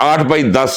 8x10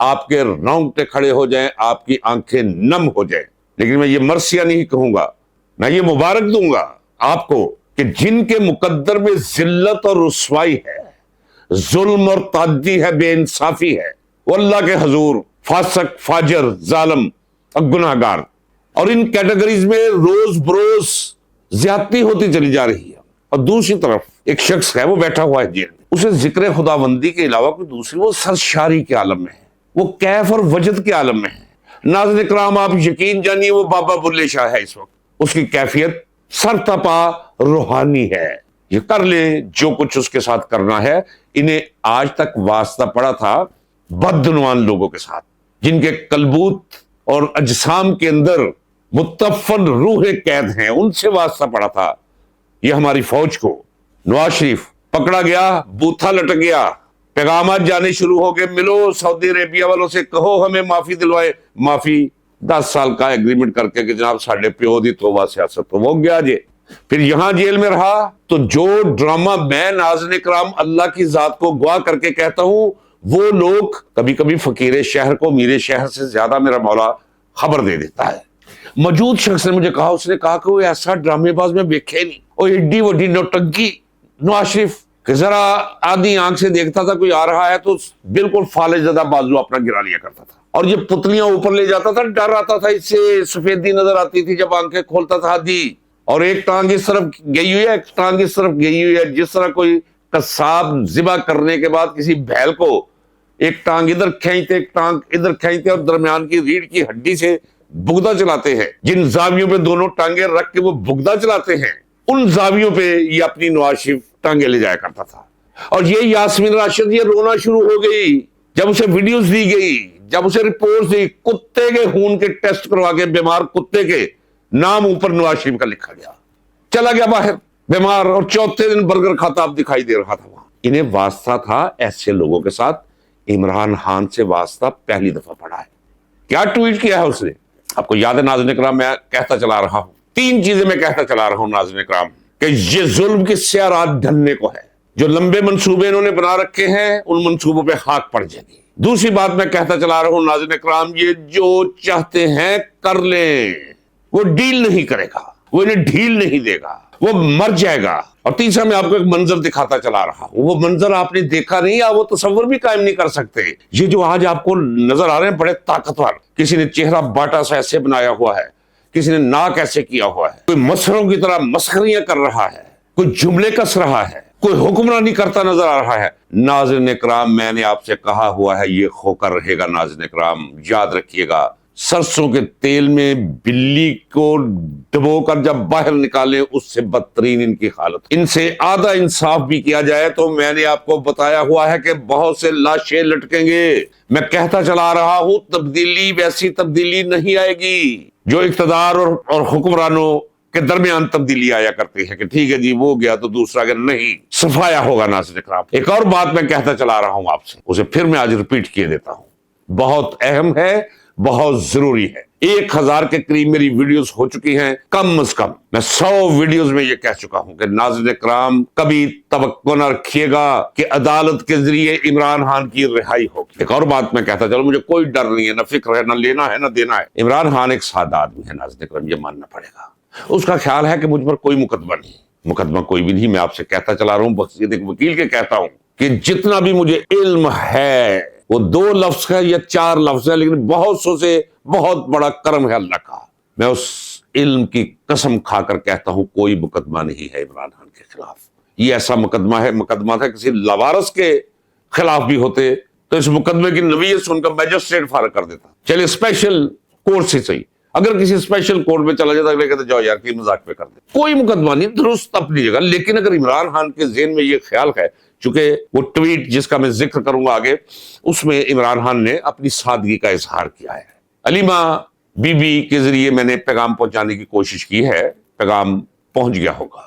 آپ کے رونگٹے کھڑے ہو جائیں, آپ کی آنکھیں نم ہو جائیں. لیکن میں یہ مرثیہ نہیں کہوں گا, میں یہ مبارک دوں گا آپ کو کہ جن کے مقدر میں ذلت اور رسوائی ہے, ظلم اور تعدی ہے, بے انصافی ہے, وہ اللہ کے حضور فاسق, فاجر, ظالم اور گناہگار, اور ان کیٹیگریز میں روز بروز زیادتی ہوتی چلی جا رہی ہے. اور دوسری طرف ایک شخص ہے, وہ بیٹھا ہوا ہے جیل میں, اسے ذکر خداوندی کے علاوہ کوئی دوسری, وہ سرشاری کے عالم میں ہے, وہ کیف اور وجد کے عالم میں ہے. ناظرین اکرام, آپ یقین جانیے وہ بابا بلے شاہ ہے اس وقت, اس کی کیفیت سرتپا روحانی ہے. یہ کر لیں جو کچھ اس کے ساتھ کرنا ہے. انہیں آج تک واسطہ پڑا تھا بدعنوان لوگوں کے ساتھ, جن کے قلبوت اور اجسام کے اندر متفن روح قید ہیں, ان سے واسطہ پڑا تھا. یہ ہماری فوج کو نواز شریف پکڑا گیا, بوتھا لٹک گیا, پیغامات جانے شروع ہو گئے, ملو سعودی عربیہ والوں سے, کہو ہمیں معافی دلوائے. معافی 10 سال کا ایگریمنٹ کر کے کہ جناب ساڑھے پیو دی توبہ سیاست, تو وہ گیا جے. پھر یہاں جیل میں رہا. تو جو ڈرامہ میں ناظرین کرام اللہ کی ذات کو گواہ کر کے کہتا ہوں, وہ لوگ کبھی کبھی فقیر شہر کو میرے شہر سے زیادہ میرا مولا خبر دے دیتا ہے. موجود شخص نے مجھے کہا, اس نے کہا کہ وہ ایسا ڈرامے باز میں دیکھے نہیں, اور ایڈی وڈی نوٹنکی نواز شریف کہ ذرا آدھی آنکھ سے دیکھتا تھا کوئی آ رہا ہے تو بالکل فالج زدہ بازو اپنا گرا لیا کرتا تھا, اور یہ پتلیاں اوپر لے جاتا تھا, ڈر آتا تھا اس سے, سفیدی نظر آتی تھی جب آنکھیں کھولتا تھا ہادی, اور ایک ٹانگ اس طرف گئی ہوئی ہے, ایک ٹانگ اس طرف گئی ہوئی ہے, جس طرح کوئی قصاب ذبح کرنے کے بعد کسی بھیل کو ایک ٹانگ ادھر کھینچتے, ایک ٹانگ ادھر کھینچتے, اور درمیان کی ریڑھ کی ہڈی سے بگدہ چلاتے ہیں. جن زاویوں پہ دونوں ٹانگیں رکھ کے وہ بگدہ چلاتے ہیں, ان زاویوں پہ یہ اپنی نواز شریف ٹانگیں لے جایا کرتا تھا. اور یہ یاسمین راشد یہ رونا شروع ہو گئی جب اسے ویڈیوز دی گئی, جب اسے رپورٹس دی, کتے کے خون کے ٹیسٹ کروا کے بیمار کتے کے نام اوپر نواز شریف کا لکھا گیا, چلا گیا باہر بیمار, اور چوتھے دن برگر کھاتا اب دکھائی دے رہا تھا وہاں. انہیں واسطہ تھا ایسے لوگوں کے ساتھ. عمران خان سے واسطہ پہلی دفعہ پڑا ہے. کیا ٹویٹ کیا ہے اس نے, آپ کو یاد ہے ناظرین اکرام, میں کہتا چلا رہا ہوں, 3 چیزیں میں کہتا چلا رہا ہوں ناظرین اکرام, کہ یہ ظلم کی سیارات ڈھلنے کو ہے. جو لمبے منصوبے انہوں نے بنا رکھے ہیں, ان منصوبوں پہ خاک پڑ جائے گی. دوسری بات میں کہتا چلا رہا ہوں ناظرین اکرام, یہ جو چاہتے ہیں کر لیں, وہ ڈیل نہیں کرے گا, وہ انہیں ڈھیل نہیں دے گا, وہ مر جائے گا. اور تیسرا میں آپ کو ایک منظر دکھاتا چلا رہا ہوں, وہ منظر آپ نے دیکھا نہیں, آپ وہ تصور بھی قائم نہیں کر سکتے. یہ جو آج آپ کو نظر آ رہے ہیں بڑے طاقتور, کسی نے چہرہ باٹا سا ایسے بنایا ہوا ہے, کسی نے ناک ایسے کیا ہوا ہے, کوئی مسخروں کی طرح مسخریاں کر رہا ہے, کوئی جملے کس رہا ہے, کوئی حکمرانی کرتا نظر آ رہا ہے. ناظرین اکرام, میں نے آپ سے کہا ہوا ہے یہ کھوکا رہے گا. ناظرین اکرام یاد رکھیے گا, سرسوں کے تیل میں بلی کو ڈبو کر جب باہر نکالیں, اس سے بدترین ان کی حالت. ان سے آدھا انصاف بھی کیا جائے تو میں نے آپ کو بتایا ہوا ہے کہ بہت سے لاشیں لٹکیں گے. میں کہتا چلا رہا ہوں, تبدیلی ویسی تبدیلی نہیں آئے گی جو اقتدار اور حکمرانوں کے درمیان تبدیلی آیا کرتی ہے, کہ ٹھیک ہے جی وہ گیا تو دوسرا گیا. نہیں, صفایا ہوگا. ناظرین اکرام, ایک اور بات میں کہتا چلا رہا ہوں آپ سے, اسے پھر میں آج ریپیٹ کیے دیتا ہوں, بہت اہم ہے, بہت ضروری ہے. 1000 کے قریب میری ویڈیوز ہو چکی ہیں, کم از کم میں 100 ویڈیوز میں یہ کہہ چکا ہوں کہ ناظرین اکرام کبھی توقع نہ رکھیے گا کہ عدالت کے ذریعے عمران خان کی رہائی ہوگی. ایک اور بات میں کہتا چلو, مجھے کوئی ڈر نہیں ہے, نہ فکر ہے, نہ لینا ہے نہ دینا ہے. عمران خان ایک سادہ آدمی ہے ناظرین اکرام, یہ ماننا پڑے گا. اس کا خیال ہے کہ مجھ پر کوئی مقدمہ نہیں, مقدمہ کوئی بھی نہیں. میں آپ سے کہتا چلا رہا ہوں, بس ایک وکیل کے کہتا ہوں کہ جتنا بھی مجھے علم ہے وہ 2 لفظ ہے یا 4 لفظ ہے, لیکن بہت سو سے بہت بڑا کرم ہے اللہ کا. میں اس علم کی قسم کھا کر کہتا ہوں کوئی مقدمہ نہیں ہے عمران خان کے خلاف. یہ ایسا مقدمہ تھا کسی لاوارث کے خلاف بھی ہوتے تو اس مقدمے کی نوعیت سن کر میجسٹریٹ فارغ کر دیتا. چلے اسپیشل کورٹ سے صحیح, اگر کسی اسپیشل کورٹ میں چلا جاتا اگلے کہتے جاؤ یار کی مذاق پہ کر دے, کوئی مقدمہ نہیں, درست اپنی جگہ. لیکن اگر عمران خان کے ذہن میں یہ خیال ہے, چونکہ وہ ٹویٹ جس کا میں ذکر کروں گا آگے, اس میں عمران خان نے اپنی سادگی کا اظہار کیا ہے. علیمہ بی بی کے ذریعے میں نے پیغام پہنچانے کی کوشش کی ہے, پیغام پہنچ گیا ہوگا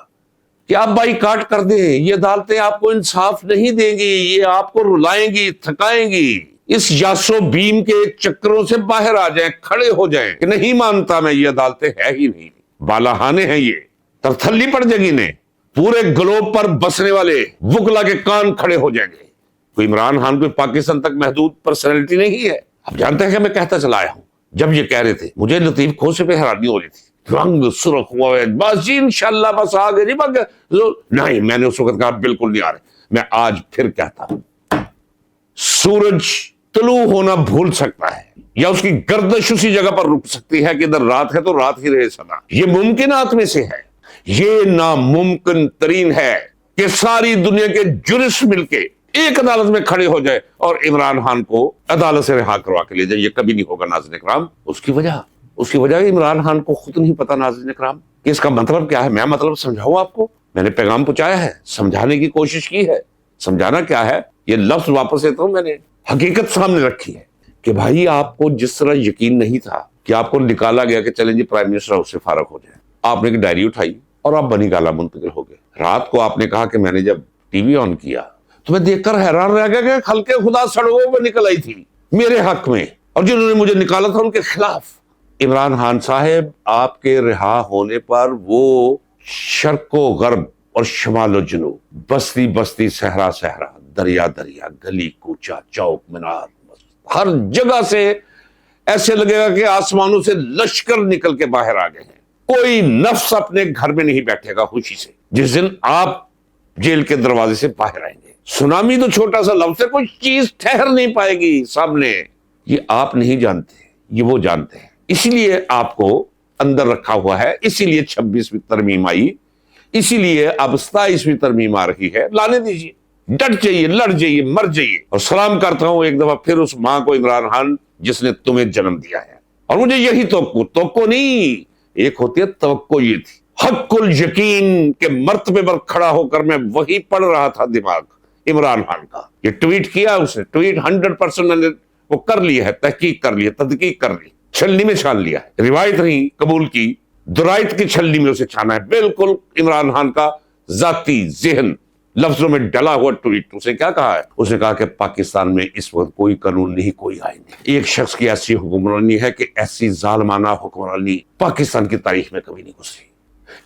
کہ آپ بائی کاٹ کر دیں, یہ عدالتیں آپ کو انصاف نہیں دیں گی, یہ آپ کو رلائیں گی, تھکائیں گی. اس یاسو بھیم کے چکروں سے باہر آ جائیں, کھڑے ہو جائیں کہ نہیں مانتا میں, یہ عدالتیں ہے ہی نہیں, بالاخانے ہیں, یہ ترتھلی پڑ جائے گی. نے پورے گلوب پر بسنے والے وکلا کے کان کھڑے ہو جائیں گے. کوئی عمران خان کوئی پاکستان تک محدود پرسنالٹی نہیں ہے. اب جانتے ہیں کہ میں کہتا چلا آیا ہوں، جب یہ کہہ رہے تھے مجھے لطیف کھوسے پہ حیرانی ہو رہی تھی، رنگ سرخ ہوا ہے، بس جی انشاءاللہ بس آگے جی نہیں، میں نے اس وقت کہا بالکل نہیں آ رہے۔ میں آج پھر کہتا ہوں، سورج طلوع ہونا بھول سکتا ہے یا اس کی گردش اسی جگہ پر رک سکتی ہے کہ ادھر رات ہے تو رات ہی رہے سدا، یہ ممکنات میں سے ہے۔ یہ ناممکن ترین ہے کہ ساری دنیا کے جرس مل کے ایک عدالت میں کھڑے ہو جائے اور عمران خان کو عدالت سے رہا کروا کے لے جائے۔ یہ کبھی نہیں ہوگا ناظرین اکرام۔ اس کی وجہ عمران خان کو خود نہیں پتا ناظرین اکرام کہ اس کا مطلب کیا ہے۔ میں مطلب سمجھاؤں آپ کو، میں نے پیغام پہنچایا ہے، سمجھانے کی کوشش کی ہے۔ سمجھانا کیا ہے، یہ لفظ واپس لیتا ہوں، میں نے حقیقت سامنے رکھی ہے کہ بھائی آپ کو جس طرح یقین نہیں تھا کہ آپ کو نکالا گیا کہ چلیں جی پرائم منسٹر ہاؤس سے فارغ ہو جائے، آپ نے ایک ڈائری اٹھائی اور آپ بنی گالا منتقل ہو گئے۔ رات کو آپ نے کہا کہ میں نے جب ٹی وی آن کیا تو میں دیکھ کر حیران رہ گیا کہ خلق خدا سڑکوں پہ نکل آئی تھی میرے حق میں، اور جنہوں نے مجھے نکالا تھا ان کے خلاف۔ عمران خان صاحب، آپ کے رہا ہونے پر وہ شرق و غرب اور شمال و جنوب، بستی بستی، صحرا صحرا، دریا دریا، گلی کوچا، چوک مینار، ہر جگہ سے ایسے لگے گا کہ آسمانوں سے لشکر نکل کے باہر آ گئے ہیں۔ کوئی نفس اپنے گھر میں نہیں بیٹھے گا خوشی سے جس دن آپ جیل کے دروازے سے باہر آئیں گے۔ سونامی تو چھوٹا سا لفظ ہے، کوئی چیز ٹھہر نہیں پائے گی سامنے۔ یہ آپ نہیں جانتے، یہ وہ جانتے ہیں، اسی لیے آپ کو اندر رکھا ہوا ہے، اسی لیے 26ویں ترمیم آئی، اسی لیے اب 27ویں ترمیم آ رہی ہے۔ لانے دیجیے، ڈٹ جائیے، لڑ جائیے، مر جائیے۔ اور سلام کرتا ہوں ایک دفعہ پھر اس ماں کو، عمران خان، جس نے تمہیں جنم دیا ہے۔ اور مجھے یہی توقع نہیں، ایک ہوتی ہے توقع، یہ تھی حق الیقین کے مرتبے پر کھڑا ہو کر میں وہی پڑھ رہا تھا دماغ عمران خان کا۔ یہ ٹویٹ کیا اس نے، ٹویٹ 100% وہ کر لیا ہے، تحقیق کر لی ہے، تدقیق کر لی، چھلنی میں چھان لیا ہے، روایت نہیں قبول کی، درائت کی چھلنی میں اسے چھانا ہے۔ بالکل عمران خان کا ذاتی ذہن لفظوں میں ڈلا ہوا ٹویٹ۔ اسے کیا کہا ہے؟ اس نے کہا کہ پاکستان میں اس وقت کوئی قانون نہیں، کوئی آئین نہیں۔ ایک شخص کی ایسی حکمرانی ہے کہ ایسی ظالمانہ حکمرانی پاکستان کی تاریخ میں کبھی نہیں گزری۔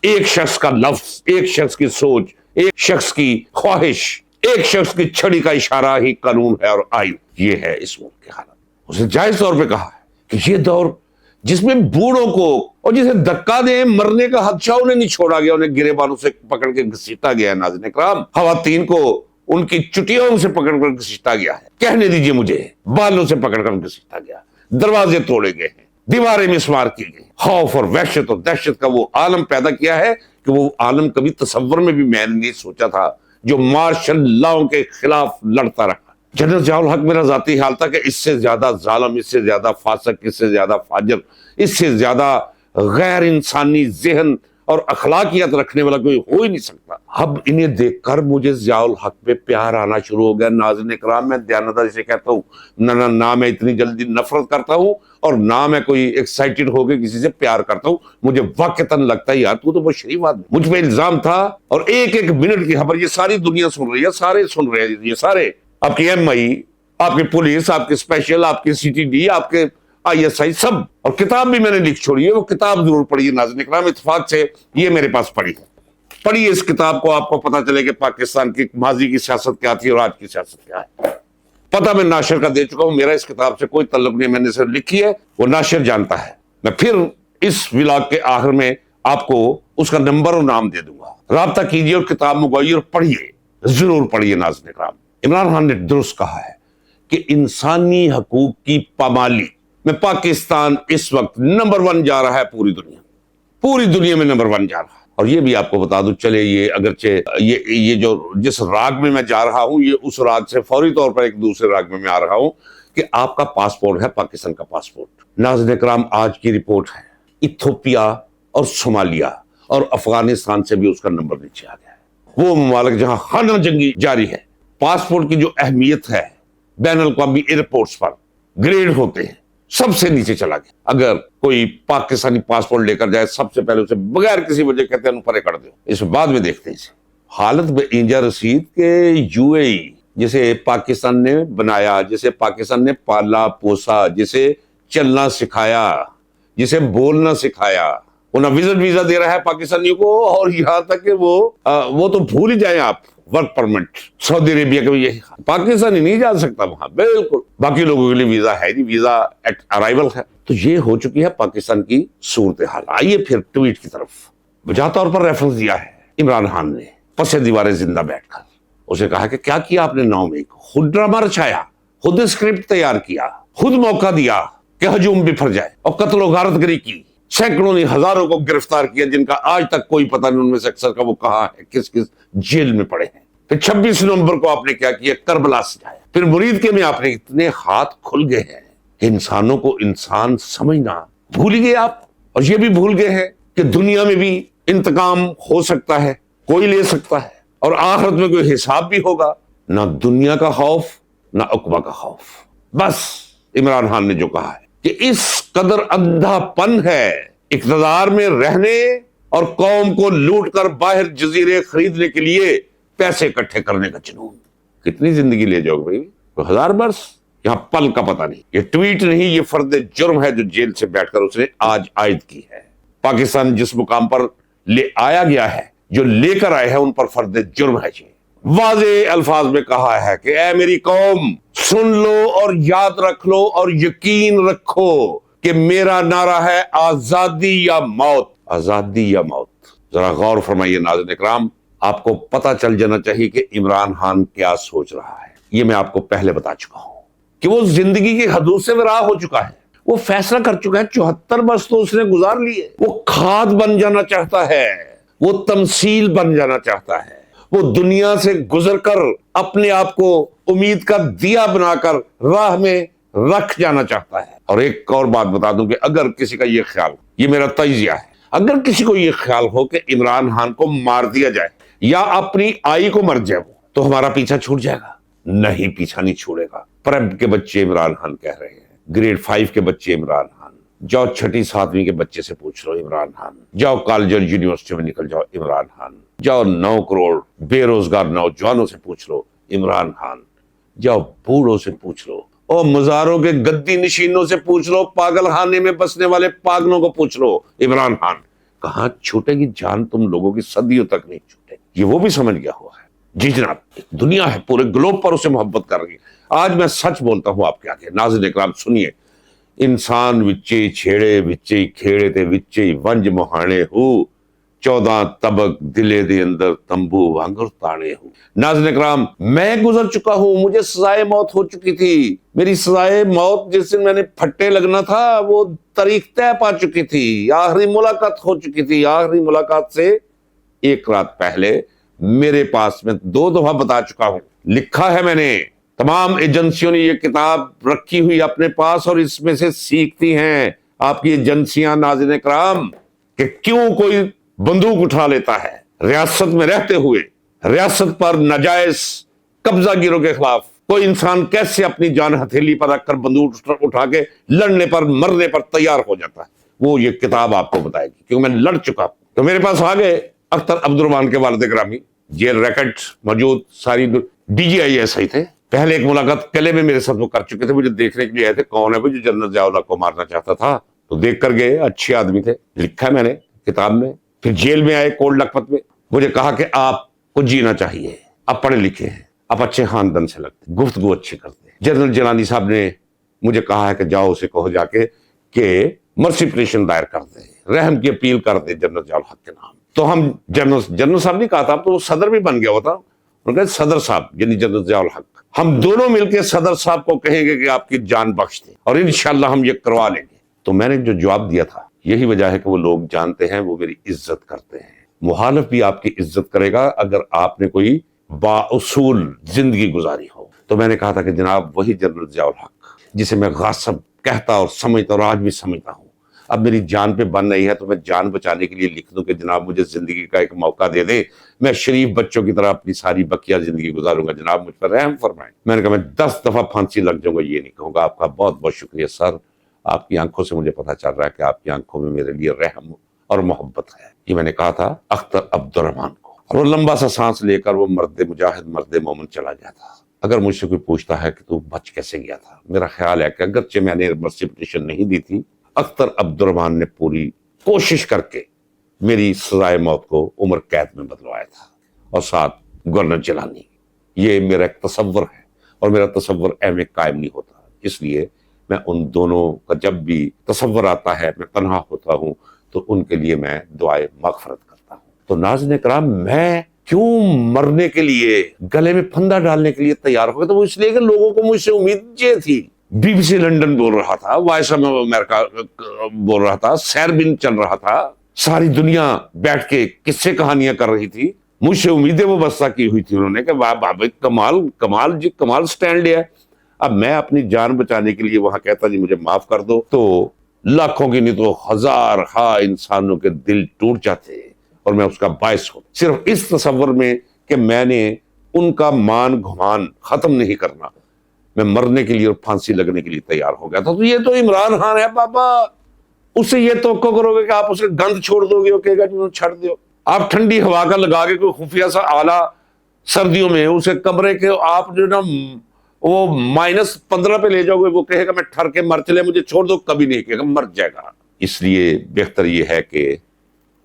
ایک شخص کا لفظ، ایک شخص کی سوچ، ایک شخص کی خواہش، ایک شخص کی چھڑی کا اشارہ ہی قانون ہے اور آئین۔ یہ ہے اس ملک کی حالت۔ اس نے جائز طور پہ کہا ہے کہ یہ دور جس میں بوڑھوں کو اور جسے دھکا دیں مرنے کا خدشہ انہیں نہیں چھوڑا گیا، انہیں گرے بانوں سے پکڑ کے گھسیٹا گیا ہے ناظرین اکرام، خواتین کو ان کی چٹیوں سے پکڑ کر گھسیٹا گیا ہے، کہنے دیجئے مجھے، بالوں سے پکڑ کر گھسیٹا گیا، دروازے توڑے گئے ہیں، دیواریں مسمار کی گئی، خوف اور وحشت اور دہشت کا وہ عالم پیدا کیا ہے کہ وہ عالم کبھی تصور میں بھی میں نے نہیں سوچا تھا، جو مارشل لاؤں کے خلاف لڑتا رہا۔ جنرل ضیاء الحق میرا ذاتی حال تھا کہ اس سے زیادہ ظالم، اس سے زیادہ فاسق، اس سے زیادہ فاجر، اس سے زیادہ غیر انسانی ذہن اور اخلاقیات رکھنے والا کوئی ہو ہی نہیں سکتا۔ اب انہیں دیکھ کر مجھے ضیاء الحق پہ پیار آنا شروع ہو گیا ناظرین اکرام۔ میں دیانتداری سے کہتا ہوں، نہ میں اتنی جلدی نفرت کرتا ہوں اور نہ میں کوئی ایکسائٹڈ ہو کے کسی سے پیار کرتا ہوں۔ مجھے واقعتاً لگتا ہے یار تو بہت شریف آدمی۔ مجھ پہ الزام تھا اور ایک ایک منٹ کی خبر یہ ساری دنیا سن رہی ہے، سارے سن رہے ہیں، یہ سارے آپ کی ایم آئی، آپ کی پولیس، آپ کی اسپیشل، آپ کی سی ٹی ڈی، آپ کے آئی ایس آئی، سب۔ اور کتاب بھی میں نے لکھ چھوڑی ہے، وہ کتاب ضرور پڑھیے ناظرین اکرام، اتفاق سے یہ میرے پاس پڑھی ہے۔ پڑھیے اس کتاب کو، آپ کو پتہ چلے کہ پاکستان کی ماضی کی سیاست کیا تھی اور آج کی سیاست کیا ہے۔ پتہ میں ناشر کا دے چکا ہوں، میرا اس کتاب سے کوئی تعلق نہیں، میں نے صرف لکھی ہے، وہ ناشر جانتا ہے۔ میں پھر اس ولاگ کے آخر میں آپ کو اس کا نمبر اور نام دے دوں گا، رابطہ کیجیے اور کتاب منگوائیے اور پڑھیے، ضرور پڑھیے ناظرین اکرام۔ عمران خان نے درست کہا ہے کہ انسانی حقوق کی پامالی میں پاکستان اس وقت نمبر 1 جا رہا ہے، پوری دنیا میں نمبر 1 جا رہا ہے۔ اور یہ بھی آپ کو بتا دوں، چلے یہ اگرچہ یہ جو جس راگ میں جا رہا ہوں، یہ اس راگ سے فوری طور پر ایک دوسرے راگ میں آ رہا ہوں کہ آپ کا پاسپورٹ ہے پاکستان کا پاسپورٹ۔ ناظرین اکرام، آج کی رپورٹ ہے ایتھوپیا اور صومالیہ اور افغانستان سے بھی اس کا نمبر نیچے آ گیا ہے۔ وہ ممالک جہاں خانہ جنگی جاری ہے، پاسپورٹ کی جو اہمیت ہے بین الاقوامی ایئرپورٹس پر گریڈ ہوتے ہیں، سب سے نیچے چلا گیا۔ اگر کوئی پاکستانی پاسپورٹ لے کر جائے، سب سے پہلے اسے بغیر کسی وجہ کہتے ہیں پرے کر دو، اس بعد میں دیکھتے ہیں اسے۔ حالت بے اینجا رسید کہ یو اے ای جسے پاکستان نے بنایا، جسے پاکستان نے پالا پوسا، جسے چلنا سکھایا، جسے بولنا سکھایا، وہ نہ وزٹ ویزا دے رہا ہے پاکستانیوں کو، اور یہاں تک کہ وہ تو بھول ہی جائیں آپ، ورک پرمٹ سعودی عربیہ کا بھی یہی حال، پاکستانی نہیں جا سکتا وہاں، بالکل باقی لوگوں کے لیے ویزا ہے نہیں، ویزا ایٹ ارائیول ہے۔ تو یہ ہو چکی ہے پاکستان کی صورتحال۔ آئیے پھر ٹویٹ کی طرف۔ بجا طور پر ریفرنس دیا ہے عمران خان نے پس دیوار زندہ بیٹھ کر، اسے کہا کہ کیا کیا آپ نے 9 مئی کو؟ خود ڈرامہ رچایا، خود اسکرپٹ تیار کیا، خود موقع دیا کہ ہجوم بفر جائے اور قتل و غارت گری کی، سینکڑوں نہیں ہزاروں کو گرفتار کیا جن کا آج تک کوئی پتہ نہیں ان میں سے اکثر کا وہ کہاں ہے، کس کس جیل میں پڑے ہیں۔ پھر 26 نومبر کو آپ نے کیا کیا؟ کربلا سے جایا۔ پھر مرید کے میں آپ نے اتنے ہاتھ کھل گئے ہیں کہ انسانوں کو انسان سمجھنا بھول گئے آپ، اور یہ بھی بھول گئے ہیں کہ دنیا میں بھی انتقام ہو سکتا ہے، کوئی لے سکتا ہے، اور آخرت میں کوئی حساب بھی ہوگا۔ نہ دنیا کا خوف نہ عقبہ کا خوف۔ بس عمران خان نے جو کہا ہے کہ اس قدر اندھا پن ہے اقتدار میں رہنے اور قوم کو لوٹ کر باہر جزیرے خریدنے کے لیے پیسے اکٹھے کرنے کا جنون۔ کتنی زندگی لے جاؤ بھائی؟ 1000 برس؟ یہاں پل کا پتہ نہیں۔ یہ ٹویٹ نہیں، یہ فرد جرم ہے جو جیل سے بیٹھ کر اس نے آج عائد کی ہے۔ پاکستان جس مقام پر لے آیا گیا ہے، جو لے کر آئے ہیں، ان پر فرد جرم ہے۔ یہ واضح الفاظ میں کہا ہے کہ اے میری قوم، سن لو اور یاد رکھ لو اور یقین رکھو کہ میرا نعرہ ہے آزادی یا موت، آزادی یا موت۔ ذرا غور فرمائیے ناظرین اکرام، آپ کو پتہ چل جانا چاہیے کہ عمران خان کیا سوچ رہا ہے۔ یہ میں آپ کو پہلے بتا چکا ہوں کہ وہ زندگی کی حدود سے راہ ہو چکا ہے، وہ فیصلہ کر چکا ہے۔ 74 برس تو اس نے گزار لیے۔ وہ کھاد بن جانا چاہتا ہے، وہ تمثیل بن جانا چاہتا ہے، وہ دنیا سے گزر کر اپنے آپ کو امید کا دیا بنا کر راہ میں رکھ جانا چاہتا ہے۔ اور ایک اور بات بتا دوں کہ اگر کسی کا یہ خیال، یہ میرا تجزیہ ہے، اگر کسی کو یہ خیال ہو کہ عمران خان کو مار دیا جائے یا اپنی آئی کو مر جائے وہ، تو ہمارا پیچھا چھوٹ جائے گا۔ نہیں، پیچھا نہیں چھوڑے گا۔ پریب کے بچے عمران خان کہہ رہے ہیں، گریڈ 5 کے بچے عمران خان، جاؤ 6 7ویں کے بچے سے پوچھ لو عمران خان، جاؤ کالج اور یونیورسٹی میں نکل جاؤ عمران خان، جاؤ 9 کروڑ بے روزگار نوجوانوں سے پوچھ لو عمران خان، جاؤ بوڑھوں سے پوچھ لو، اور مزاروں کے گدی نشینوں سے پوچھ لو، پاگل خانے میں بسنے والے پاگلوں کو پوچھ لو عمران خان۔ کہاں چھوٹے گی جان تم لوگوں کی، صدیوں تک نہیں چھوٹے۔ یہ وہ بھی سمجھ گیا ہوا ہے۔ جی جناب، دنیا ہے، پورے گلوب پر اسے محبت کر رہی ہے۔ آج میں سچ بولتا ہوں آپ کے آگے، ناظرین اکرام سنیے۔ انسان وچے چھیڑے وچے کھیڑے تے وچے ونج مہانے ہو، 14 طبق دلے دے اندر تمبو وانگر تانے ہو۔ ناظرین اکرام، میں گزر چکا ہوں، مجھے سزائے موت ہو چکی تھی۔ میری سزائے موت جس دن میں نے پھٹے لگنا تھا وہ تاریخ طے پا چکی تھی، آخری ملاقات ہو چکی تھی۔ آخری ملاقات سے 1 رات پہلے میرے پاس، میں 2 دفعہ بتا چکا ہوں، لکھا ہے میں نے، تمام ایجنسیوں نے یہ کتاب رکھی ہوئی اپنے پاس اور اس میں سے سیکھتی ہیں آپ کی ایجنسیاں ناظرین اکرام کہ کیوں کوئی بندوق اٹھا لیتا ہے ریاست میں رہتے ہوئے، ریاست پر ناجائز قبضہ گیروں کے خلاف کوئی انسان کیسے اپنی جان ہتھیلی پر رکھ کر بندوق اٹھا کے لڑنے پر مرنے پر تیار ہو جاتا ہے۔ وہ یہ کتاب آپ کو بتائے گی، کیونکہ میں لڑ چکا ہوں۔ تو میرے پاس آ گئے اختر عبد الرحمان کے والد گرامی، جیل ریکٹ موجود، ساری D G I S I تھے۔ پہلے ایک ملاقات قلعے میں میرے ساتھ وہ کر چکے تھے، مجھے دیکھنے کے لیے آئے تھے کون ہے وہ جو جنرل ضیاء الحق کو مارنا چاہتا تھا، تو دیکھ کر گئے، اچھے آدمی تھے، لکھا میں نے کتاب میں۔ پھر جیل میں آئے کولڈ لکھپت میں، مجھے کہا کہ آپ کو جینا چاہیے، آپ پڑھے لکھے ہیں، آپ اچھے خاندان سے لگتے، گفتگو اچھی کرتے ہیں۔ جنرل جیلانی صاحب نے مجھے کہا ہے کہ جاؤ اسے کہو جا کے کہ مرسی پٹیشن دائر کر دے، رحم کی اپیل کر دے جنرل ضیاء الحق کے نام۔ تو ہم جنرل صاحب نہیں کہا تھا، اب تو وہ صدر بھی بن گیا ہوتا، انہوں نے کہا صدر صاحب یعنی جنرل ضیاء الحق، ہم دونوں مل کے صدر صاحب کو کہیں گے کہ آپ کی جان بخش دیں اور انشاءاللہ ہم یہ کروا لیں گے۔ تو میں نے جو جواب دیا تھا، یہی وجہ ہے کہ وہ لوگ جانتے ہیں، وہ میری عزت کرتے ہیں۔ مخالف بھی آپ کی عزت کرے گا اگر آپ نے کوئی با اصول زندگی گزاری ہو۔ تو میں نے کہا تھا کہ جناب وہی جنرل ضیاء الحق جسے میں غاصب کہتا اور سمجھتا اور آج بھی سمجھتا ہوں، اب میری جان پہ بن رہی ہے تو میں جان بچانے کے لیے لکھ دوں کہ جناب مجھے زندگی کا ایک موقع دے دیں، میں شریف بچوں کی طرح اپنی ساری بقیہ زندگی گزاروں گا، جناب مجھ پر رحم فرمائیں۔ میں نے کہا میں 10 دفعہ پھانسی لگ جاؤں گا، یہ نہیں کہوں گا۔ آپ کا بہت بہت شکریہ سر، آپ کی آنکھوں سے مجھے پتا چل رہا ہے کہ آپ کی آنکھوں میں میرے لیے رحم اور محبت ہے۔ یہ میں نے کہا تھا اختر عبد الرحمان کو، اور وہ لمبا سا سانس لے کر وہ مرد مجاہد، مرد مومن چلا گیا تھا۔ اگر مجھ سے کوئی پوچھتا ہے کہ تو بچ کیسے گیا تھا، میرا خیال ہے کہ اگرچہ میں نے مرسی پٹیشن نہیں دی تھی، اختر عبد الرحمان نے پوری کوشش کر کے میری سزائے موت کو عمر قید میں بدلوایا تھا، اور ساتھ گورنر جیلانی. یہ میرا ایک تصور ہے اور میرا تصور اہم قائم نہیں ہوتا. اس لیے میں ان دونوں کا جب بھی تصور آتا ہے میں تنہا ہوتا ہوں تو ان کے لیے میں دعائے مغفرت کرتا ہوں. تو ناظرین کرام، میں کیوں مرنے کے لیے، گلے میں پھندا ڈالنے کے لیے تیار ہو گیا؟ تو وہ اس لیے کہ لوگوں کو مجھ سے امید یہ تھی. بی بی سی لنڈن بول رہا تھا، وائس آف امریکہ بول رہا تھا، سیر بن چل رہا تھا، ساری دنیا بیٹھ کے قصے کہانیاں کر رہی تھی. مجھ سے امیدیں وہ بستہ کی ہوئی تھی انہوں نے کہ واہ بابا کمال کمال جی کمال سٹینڈ لیا. اب میں اپنی جان بچانے کے لیے وہاں کہتا جی مجھے معاف کر دو، تو لاکھوں کی نہیں تو ہزارہا انسانوں کے دل ٹوٹ جاتے اور میں اس کا باعث ہوں. صرف اس تصور میں کہ میں نے ان کا مان گھمان ختم نہیں کرنا، میں مرنے کے لیے اور پھانسی لگنے کے لیے تیار ہو گیا تھا. تو یہ تو عمران خان ہے بابا، اس سے یہ توقع کرو گے کہ آپ اسے گند چھوڑ دو گے، وہ کہے گا جی چھڑ دو. آپ ٹھنڈی ہوا کا لگا کے کوئی خفیہ سا آلہ سردیوں میں اسے کمرے کے آپ جو نا وہ -15 پہ لے جاؤ گے، وہ کہے گا میں ٹھر کے مر چلے مجھے چھوڑ دو، کبھی نہیں کہے گا، مر جائے گا. اس لیے بہتر یہ ہے کہ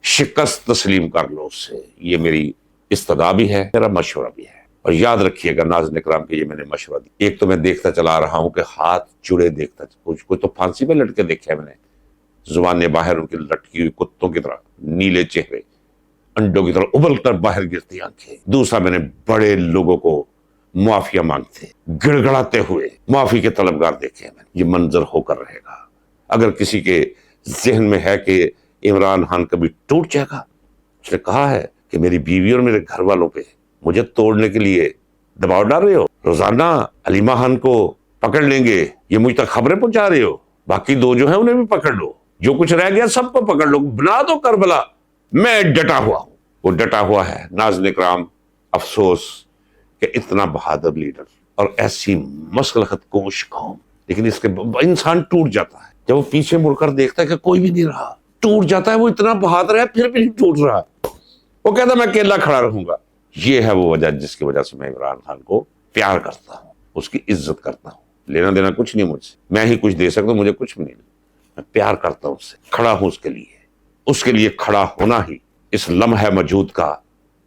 شکست تسلیم کر لو اس سے. یہ میری استدعا بھی ہے، میرا مشورہ بھی ہے. اور یاد رکھیے گا ناظرین کرام کہ یہ میں نے مشورہ دی. ایک تو میں دیکھتا چلا رہا ہوں کہ ہاتھ جڑے دیکھتا، کوئی تو پھانسی پہ لٹکے دیکھے میں نے، زبانیں باہر ان کی لٹکی ہوئی کتوں کی طرح، نیلے چہرے، انڈوں کی طرح ابل کر باہر گرتی آنکھیں. دوسرا میں نے بڑے لوگوں کو معافیا مانگتے گڑ گڑاتے ہوئے معافی کے طلبگار دیکھے ہیں. یہ منظر ہو کر رہے گا. اگر کسی کے ذہن میں ہے کہ عمران خان کبھی ٹوٹ جائے گا، اس نے کہا ہے کہ میری بیوی اور میرے گھر والوں پہ مجھے توڑنے کے لیے دباؤ ڈال رہے ہو، روزانہ علیمہ خان کو پکڑ لیں گے، یہ مجھ تک خبریں پہنچا رہے ہو، باقی دو جو ہیں انہیں بھی پکڑ لو، جو کچھ رہ گیا سب کو پکڑ لو، بنا دو کربلا. میں ڈٹا ہوا ہوں. وہ ڈٹا ہوا ہے. ناظرین کرام، افسوس کہ اتنا بہادر لیڈر اور ایسی مسلحت کوش قوم، لیکن اس کے انسان ٹوٹ جاتا ہے جب وہ پیچھے مڑ کر دیکھتا ہے کہ کوئی بھی نہیں رہا، ٹوٹ جاتا ہے. وہ اتنا بہادر ہے پھر بھی نہیں ٹوٹ رہا، وہ کہتا میں اکیلا کھڑا رہوں گا. یہ ہے وہ وجہ جس کی وجہ سے میں عمران خان کو پیار کرتا ہوں، اس کی عزت کرتا ہوں. لینا دینا کچھ نہیں مجھ سے، میں ہی کچھ دے سکتا ہوں، مجھے کچھ بھی نہیں. میں پیار کرتا ہوں اس سے، کھڑا ہوں اس کے لیے کھڑا ہونا ہی اس لمحہ موجود کا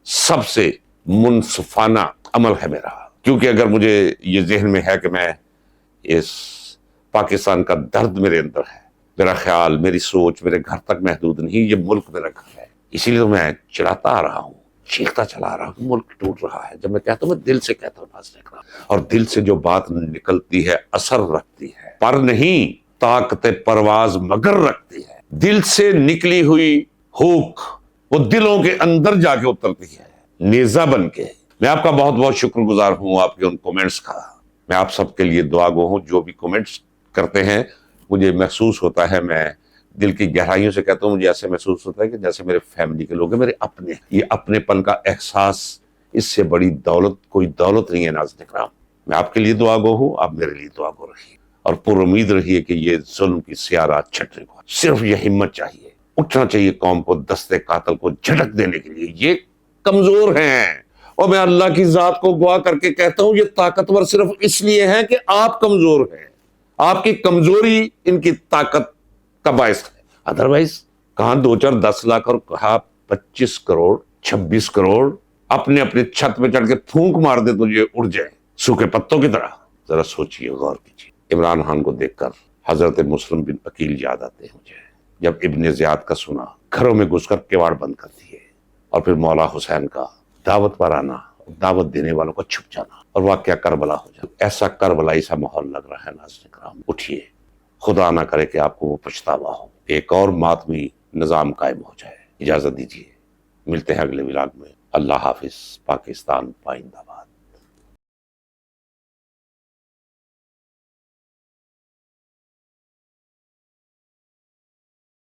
سب سے منصفانہ عمل ہے میرا. کیونکہ اگر مجھے یہ ذہن میں ہے کہ میں اس پاکستان کا درد میرے اندر ہے، میرا خیال، میری سوچ میرے گھر تک محدود نہیں، یہ ملک میرا گھر ہے. اسی لیے تو میں چڑھاتا آ رہا ہوں، چیختا چلا آ رہا ہوں کہ ملک ٹوٹ رہا ہے. جب میں کہتا ہوں میں دل سے کہتا ہوں، اور دل سے جو بات نکلتی ہے اثر رکھتی ہے، پر نہیں طاقت پرواز مگر رکھتی ہے. دل سے نکلی ہوئی ہوک وہ دلوں کے اندر جا کے اترتی ہے نیزہ بن کے. میں آپ کا بہت بہت شکر گزار ہوں آپ کے ان کومنٹس کا. میں آپ سب کے لیے دعا گو ہوں. جو بھی کومنٹس کرتے ہیں مجھے محسوس ہوتا ہے، میں دل کی گہرائیوں سے کہتا ہوں، مجھے ایسے محسوس ہوتا ہے کہ جیسے میرے فیملی کے لوگ ہیں، میرے اپنے. یہ اپنے پن کا احساس، اس سے بڑی دولت کوئی دولت نہیں ہے. ناظرین کرام، میں آپ کے لیے دعا گو ہوں، آپ میرے لیے دعا گو رہیے اور پر امید رہیے کہ یہ ظلم کی سیارات چھٹنے کو صرف یہ ہمت چاہیے، اٹھنا چاہیے قوم کو دستے قاتل کو جھٹک دینے کے لیے. یہ کمزور ہیں اور میں اللہ کی ذات کو گواہ کر کے کہتا ہوں یہ طاقتور صرف اس لیے ہیں کہ آپ کمزور ہیں. آپ کی کمزوری ان کی طاقت کا باعث ہے. ادروائز کہاں 2 4 10 لاکھ اور کہا 25 کروڑ 26 کروڑ اپنے اپنے چھت پہ چڑھ کے پھونک مار دے تو یہ اڑ جائے سوکھے پتوں کی طرح. ذرا سوچئے، غور کیجیے. عمران خان کو دیکھ کر حضرت مسلم بن عقیل یاد آتے ہیں مجھے. جب ابن زیاد کا سنا، گھروں میں گھس کر کیواڑ بند کر دیے، اور پھر مولا حسین کا دعوت پر آنا، دعوت دینے والوں کا چھپ جانا، اور واقعہ کربلا ہو جانا. ایسا کربلائی سا ماحول لگ رہا ہے. ناظرین کرام اٹھیے، خدا نہ کرے کہ آپ کو وہ پچھتاوا ہو. ایک اور ماتمی نظام قائم ہو جائے. اجازت دیجیے، ملتے ہیں اگلے ولاگ میں. اللہ حافظ. پاکستان پائندہ.